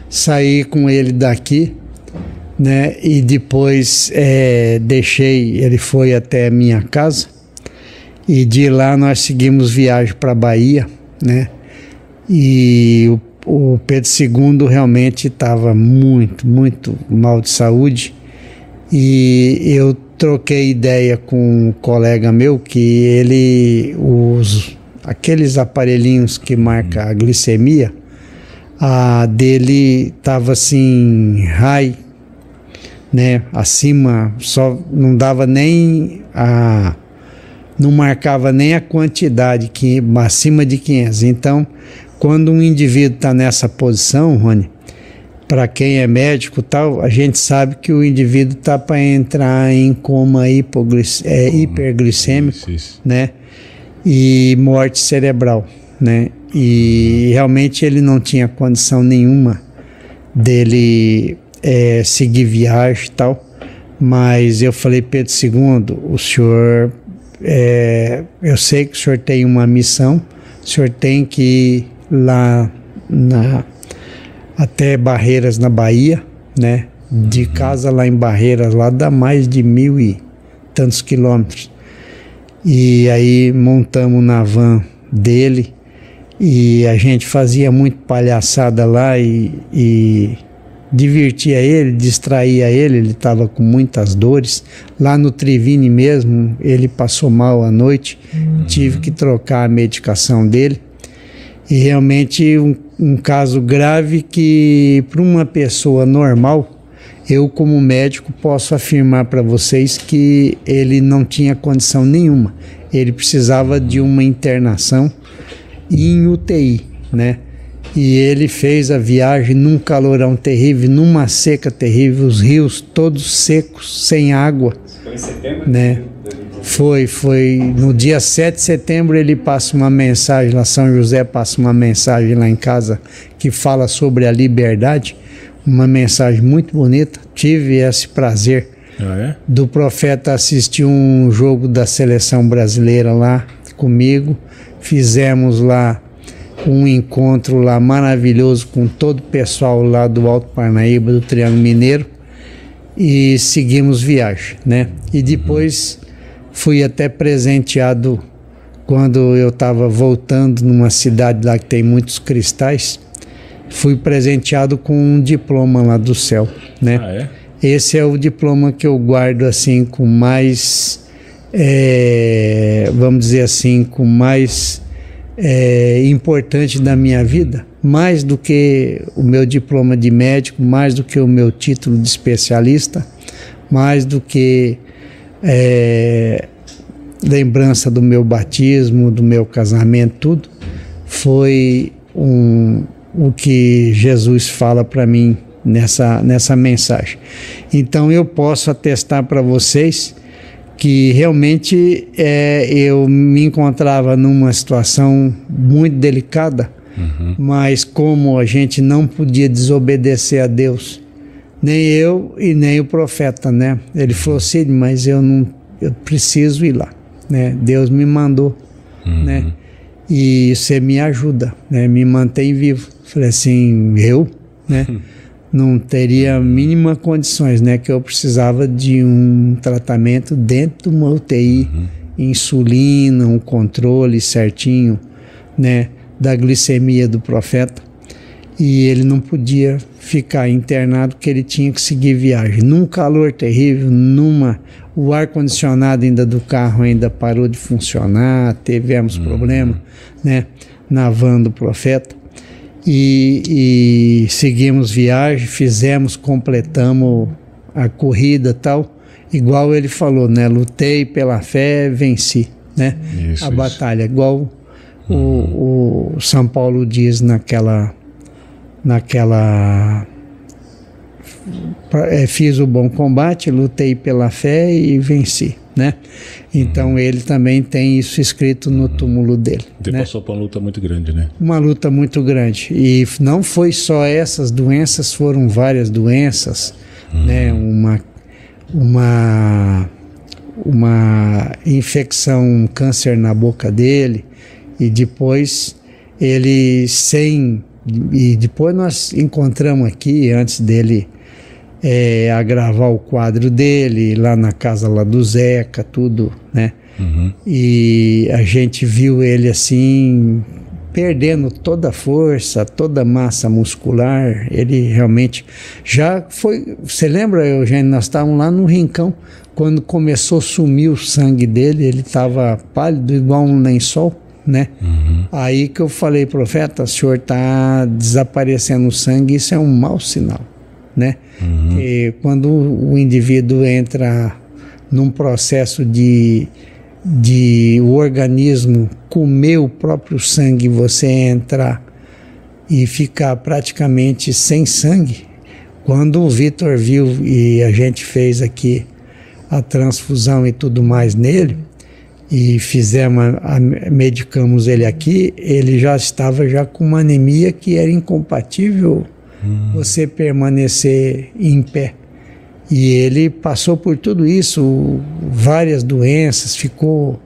saí com ele daqui, né? E depois deixei, ele foi até a minha casa e de lá nós seguimos viagem para Bahia, né? E o Pedro II realmente estava muito, muito mal de saúde e eu troquei ideia com um colega meu que ele, aqueles aparelhinhos que marca a glicemia, a dele estava assim, high, né, acima, só não dava nem não marcava nem a quantidade, acima de 500. Então, quando um indivíduo está nessa posição, Rony, para quem é médico tal, a gente sabe que o indivíduo está para entrar em coma hiperglicêmico, né, e morte cerebral, né, e realmente ele não tinha condição nenhuma dele seguir viagem e tal, mas eu falei, Pedro II, o senhor, eu sei que o senhor tem uma missão, o senhor tem que ir lá até Barreiras, na Bahia, né? De casa lá em Barreiras, lá dá mais de 1.000 e tantos quilômetros. E aí montamos na van dele e a gente fazia muito palhaçada lá e divertia ele, distraía ele estava com muitas dores. Lá no Trivini mesmo, ele passou mal à noite, tive que trocar a medicação dele. E realmente um caso grave que para uma pessoa normal, eu como médico posso afirmar para vocês que ele não tinha condição nenhuma. Ele precisava de uma internação em UTI, né? E ele fez a viagem num calorão terrível, numa seca terrível, os rios todos secos, sem água. Foi em setembro? Né? Foi no dia 7 de setembro ele passa uma mensagem lá, São José passa uma mensagem lá em casa que fala sobre a liberdade, uma mensagem muito bonita. Tive esse prazer do profeta assistir um jogo da seleção brasileira lá comigo, fizemos lá um encontro lá maravilhoso com todo o pessoal lá do Alto Parnaíba, do Triângulo Mineiro, e seguimos viagem, né? E depois fui até presenteado quando eu estava voltando numa cidade lá que tem muitos cristais, fui presenteado com um diploma lá do céu, né? Esse é o diploma que eu guardo assim com mais, vamos dizer assim, com mais importante da minha vida, mais do que o meu diploma de médico, mais do que o meu título de especialista, mais do que lembrança do meu batismo, do meu casamento, tudo foi o que Jesus fala para mim nessa mensagem. Então eu posso atestar para vocês que realmente eu me encontrava numa situação muito delicada, mas como a gente não podia desobedecer a Deus, nem eu e nem o profeta, né? Ele falou assim, mas eu preciso ir lá, né? Deus me mandou, né? E você me ajuda, né? Me mantém vivo. Falei assim, né? Não teria mínima condições, né? Que eu precisava de um tratamento dentro de uma UTI, insulina, um controle certinho, né? Da glicemia do profeta. E ele não podia ficar internado porque ele tinha que seguir viagem. Num calor terrível, o ar-condicionado ainda do carro ainda parou de funcionar, tivemos problema, né? Na van do profeta. E seguimos viagem, completamos a corrida tal, igual ele falou, né? Lutei pela fé, venci, né? A batalha, igual o São Paulo diz naquela fiz o bom combate, lutei pela fé e venci, né? Então ele também tem isso escrito no túmulo dele. Você passou por uma luta muito grande, né? Uma luta muito grande. E não foi só essas doenças, foram várias doenças, né? Uma infecção, um câncer na boca dele, e depois ele sem E depois nós encontramos aqui, antes dele a gravar o quadro dele, lá na casa lá do Zeca, tudo, né? Uhum. E a gente viu ele assim, perdendo toda a força, toda a massa muscular. Ele realmente já foi... Você lembra, Eugênio, nós estávamos lá no Rincão, quando começou a sumir o sangue dele, ele estava pálido, igual um lençol, né? Uhum. Aí que eu falei, profeta, o senhor está desaparecendo o sangue, isso é um mau sinal, né? Uhum. E quando o indivíduo entra num processo de o organismo comer o próprio sangue, você entrar e ficar praticamente sem sangue. Quando o Vitor viu e a gente fez aqui a transfusão e tudo mais nele, e medicamos ele aqui, ele já estava já com uma anemia que era incompatível você permanecer em pé. E ele passou por tudo isso, várias doenças, ficou,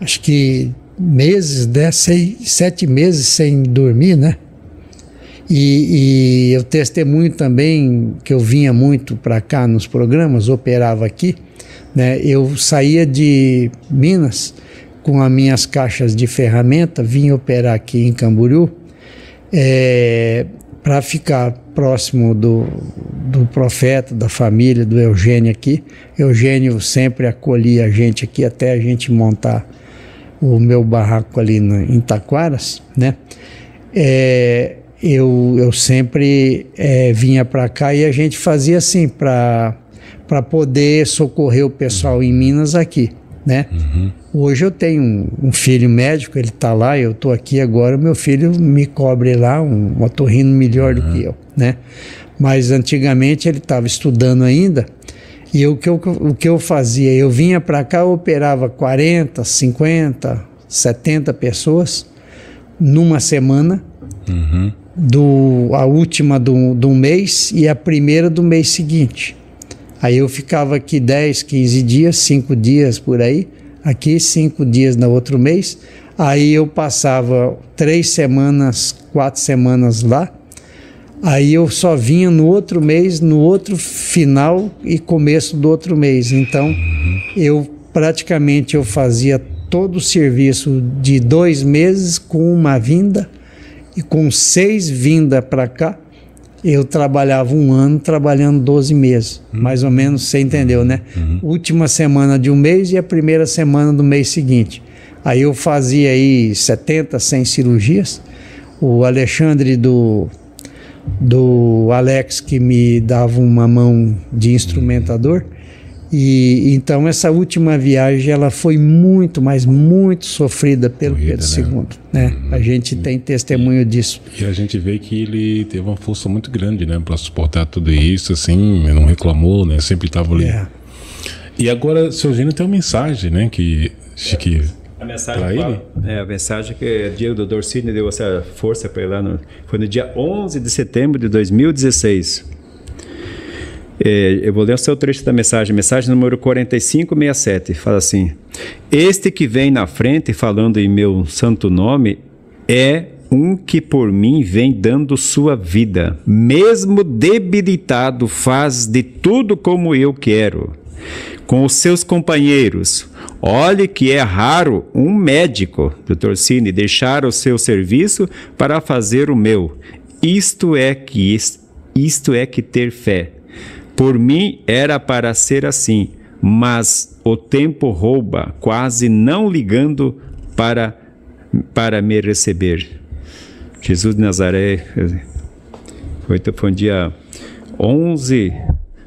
acho que meses, né? 7 meses sem dormir, né? E eu testemunho também que eu vinha muito para cá nos programas, operava aqui, né? Eu saía de Minas com as minhas caixas de ferramenta, vinha operar aqui em Camboriú, para ficar próximo do profeta, da família, do Eugênio aqui. Eugênio sempre acolhia a gente aqui até a gente montar o meu barraco ali em Taquaras, né? Eu sempre vinha para cá e a gente fazia assim para poder socorrer o pessoal em Minas aqui, né? Uhum. Hoje eu tenho um filho médico, ele está lá, eu estou aqui agora, meu filho me cobre lá, um otorrino melhor do que eu, né? Mas antigamente ele estava estudando ainda, e o que eu fazia? Eu vinha para cá, eu operava 40, 50, 70 pessoas numa semana, Uhum. a última do mês e a primeira do mês seguinte. Aí eu ficava aqui 10, 15 dias, 5 dias por aí, aqui 5 dias no outro mês. Aí eu passava 3 semanas, 4 semanas lá. Aí eu só vinha no outro mês, no outro final e começo do outro mês. Então, eu fazia todo o serviço de 2 meses com uma vinda, e com 6 vindas para cá, eu trabalhava 1 ano trabalhando 12 meses, mais ou menos, você entendeu, né? Última semana de um mês e a primeira semana do mês seguinte. Aí eu fazia aí 70, 100 cirurgias. O Alexandre do Alex, que me dava uma mão de instrumentador. E então essa última viagem ela foi muito, mas muito sofrida pelo Pedro II, né? A gente tem testemunho disso. E a gente vê que ele teve uma força muito grande, né, para suportar tudo isso, assim, não reclamou, né, sempre estava ali. E agora, seu Eugênio, tem uma mensagem, né, que a mensagem a mensagem que o Diego Dr. Sidney deu essa força para ele lá, foi no dia 11 de setembro de 2016. Eu vou ler o seu trecho da mensagem número 4567, fala assim: este que vem na frente falando em meu santo nome é um que por mim vem dando sua vida, mesmo debilitado faz de tudo como eu quero, com os seus companheiros. Olhe que é raro um médico, Dr. Sidney, deixar o seu serviço para fazer o meu. Isto é que ter fé. Por mim era para ser assim, mas o tempo rouba, quase não ligando para me receber. Jesus de Nazaré, foi um dia 11,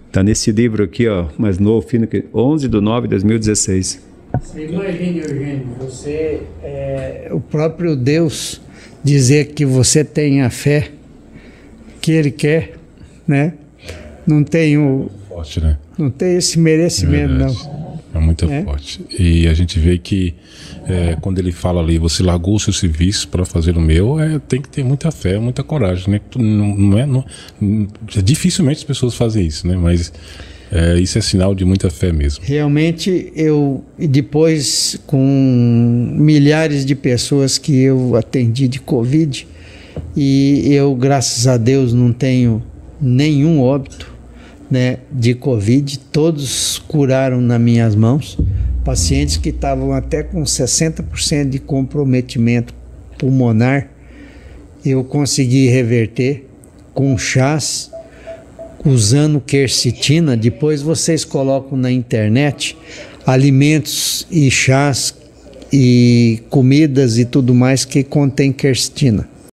está nesse livro aqui, ó, mais novo, 11/9/2016. Você imagine, Eugênio, o próprio Deus dizer que você tem a fé que Ele quer, né? Não tem forte, né? Não tem esse merecimento, não. É muito forte. E a gente vê que quando ele fala ali, você largou o seu serviço para fazer o meu, tem que ter muita fé, muita coragem, né? Dificilmente as pessoas fazem isso, né? Mas isso é sinal de muita fé mesmo. Realmente, depois com milhares de pessoas que eu atendi de Covid, e eu, graças a Deus, não tenho nenhum óbito, né, de Covid. Todos curaram nas minhas mãos. Pacientes que estavam até com 60% de comprometimento pulmonar, eu consegui reverter com chás, usando quercetina. Depois vocês colocam na internet alimentos e chás e comidas e tudo mais que contém quercetina.